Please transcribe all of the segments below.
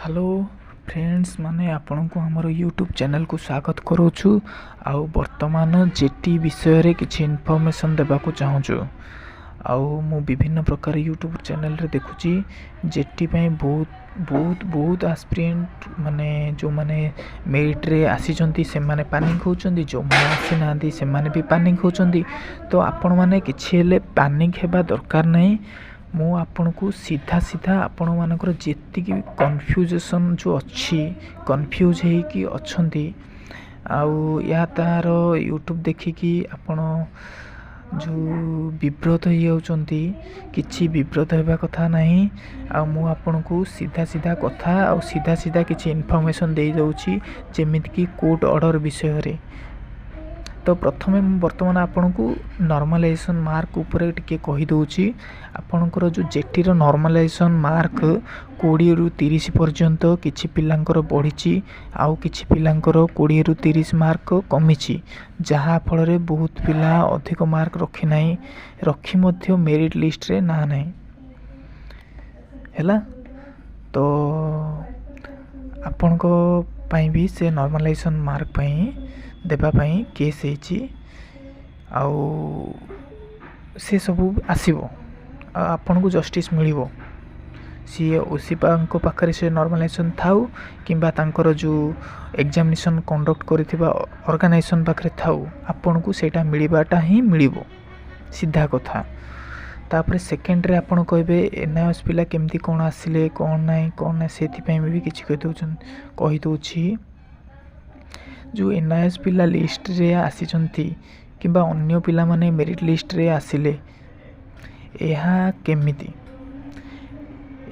Hello friends माने आपण को हमर यूट्यूब चैनल को स्वागत करूछु। आउ वर्तमान जेटी विषय रे किछि इन्फॉर्मेशन देबा को चाहूछु। आउ मु विभिन्न प्रकार यूट्यूब चैनल रे देखुची जेटी पई बहुत एस्पिरेंट माने जो माने मेरिट रे आसी जंती से माने पानिंग होचंदी, जो माने आसी नांदी से माने भी पानिंग होचंदी। तो आपण माने किछि हेले पानिंग हेबा दरकार नै। मु आपन को सीधा सीधा आपण मानकर जेति की कन्फ्यूजन जो अच्छी कन्फ्यूज है कि अच्छंती आउ या तार यूट्यूब देखिकी आपण जो विब्रत हो जाउचंती किछि विब्रत हेबा कथा नहीं। आ मु आपन को सीधा सीधा कथा आ सीधा सीधा किछि इन्फॉर्मेशन दे दउची जेमिति कि कोर्ट ऑर्डर विषय रे। तो प्रथमे वर्तमान आपन को नॉर्मलाइजेशन मार्क ऊपर टिके कहि दउची। आपनकर जो जेटी रो नॉर्मलाइजेशन मार्क 20 रु 30 पर्यंत किछि पिलांकर बढ़िची आउ किछि पिलांकर 20 रु 30 मार्क कमिची, जहा फल रे बहुत पिला अधिक मार्क रखि नाही, रखि मध्य मेरिट लिस्ट रे ना नाही हैला। तो आपन को पई भी से नॉर्मलाइजेशन मार्क पई देबा पई केस हेची आउ से सब आसीबो, आपन को जस्टिस मिलिबो। सी ओसीपा को पाखरे से नॉर्मलाइजेशन थाउ किंबा तांकर जो एग्जामिनेशन कंडक्ट करिथिबा ऑर्गेनाइजेशन पाखरे थाउ, आपन को सेटा मिलिबाटा ही मिलिबो सीधा कथा। तापर सेकेंड रे आपन कहबे एनआईएस पिला केमती कोन आसिले कोन नै सेति पई भी किछि कहि दोछि। जो एनआईएस पिला लिस्ट रे आसी जंती किंबा अन्य पिला माने मेरिट लिस्ट रे आसिले एहा केमिति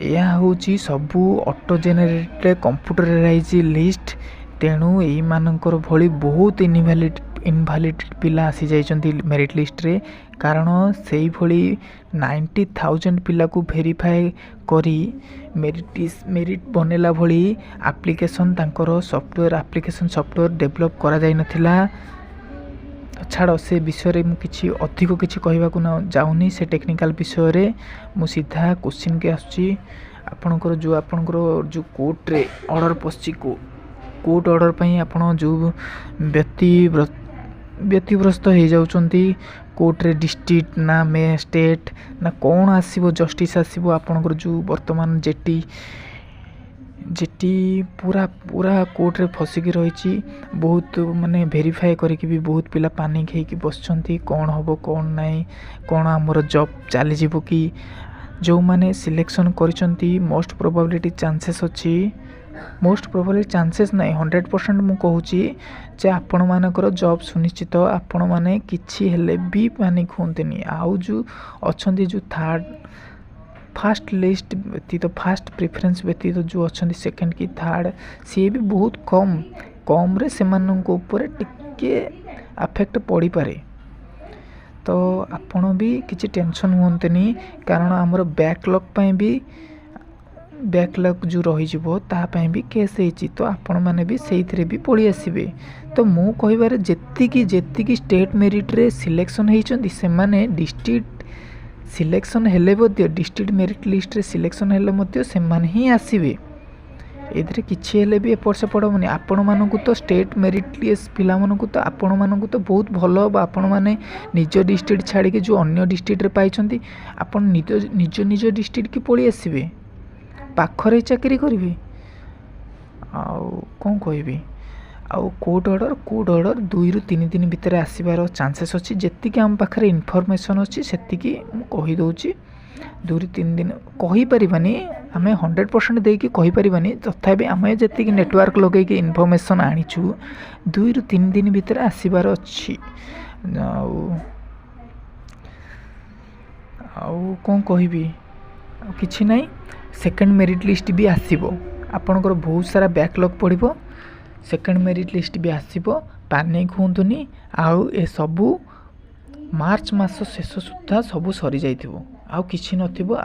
एहा होची सबु ऑटो जनरेटेड कंप्यूटराइज लिस्ट। तेणु एई मानकर भली बहुत इनवैलिड पिला आसी जाइचंती मेरिट लिस्ट रे, कारण सेई भली 90,000 पिला को वेरीफाई करी मेरिट बनेला भली एप्लिकेशन तांकर सॉफ्टवेयर एप्लिकेशन सॉफ्टवेयर डेवलप करा जाय नथिला। छाड़ से विषय रे मु किछि अधिक किछि कहबा को ना जाउनी, से टेक्निकल विषय रे मु सीधा क्वेश्चन के आछी। आपनकर जो कोर्ट रे ऑर्डर पछी कोर्ट ऑर्डर पई आपण जो व्यतिग्रस्त हो जाउचंती कोर्ट रे डिस्ट्रिक्ट ना मे स्टेट ना कौन आसीबो जस्टिस आसीबो। आपनकर जो वर्तमान जेटी पूरा कोर्ट रे फसिकी रहिची, बहुत माने वेरीफाई करके भी बहुत पिला पानिक हेकी बसचंती कौन हबो कौन नाही, कौन हमर जॉब चली जीवो कि जो माने सिलेक्शन करिसंती मोस्ट प्रोबेबिलिटी चांसेस अछि। मोस्ट प्रोबेबली चांसेस नहीं 100% मु कहूची जे आपण मानकर जॉब सुनिश्चित। आपण माने किछि हेले भी पानिक होंतनी। आउ जो अछंती जो फर्स्ट लिस्ट व्यतीत फर्स्ट प्रेफरेंस व्यतीत जो अछंती सेकंड की थर्ड सी भी बहुत कम रे सेमान को ऊपर टिके अफेक्ट पड़ी पारे। तो आपण भी किछि टेंशन होंतनी, कारण हमर बैकलॉग जो रही जीवो ता पई भी केस हेची। तो आपण माने भी सेइथरे भी पड़ी आसीबे। तो मु कहिबारे जेतिकी स्टेट मेरिट रे सिलेक्शन हेचंदी से माने डिस्ट्रिक्ट सिलेक्शन हेले बद्य डिस्ट्रिक्ट मेरिट लिस्ट रे सिलेक्शन हेले मध्य से माने ही आसीबे। एथरे किछि हेले भी एपट सेपट होनी। आपण मानकु तो स्टेट मेरिट लिस्ट पिला मानकु तो आपण मानकु तो बहुत भलो बा। आपण माने निज डिस्ट्रिक्ट छाड़ी के जो अन्य डिस्ट्रिक्ट रे पाइछंती आपण निज डिस्ट्रिक्ट की पड़ी आसीबे, पाखरे चाकरी करिवे। आउ कोन कहबी आउ कोर्ट ऑर्डर 2 रु 3 दिन भीतर आसीबार चांसेस अछि। जेति कि हम पाखरे इन्फॉर्मेशन अछि सेति कि मु कहि दोछि। 2 रु 3 दिन कहि परिबानी हमें 100% दे कि कहि परिबानी, तथापि हमें जेति कि नेटवर्क लगे कि इन्फॉर्मेशन आनिछु 2 रु 3 दिन भीतर आसीबार अछि। आउ कोन कहबी किछि नाही। सेकंड मेरिट लिस्ट भी आसीबो, आपनकर बहुत सारा बैकलॉग पड़िबो। सेकंड मेरिट लिस्ट भी आसीबो, पानिक होंतुनी। आउ ए सबु मार्च मास शेष सुद्धा सबु सरी जाइथिबो, आउ किछि नथिबो।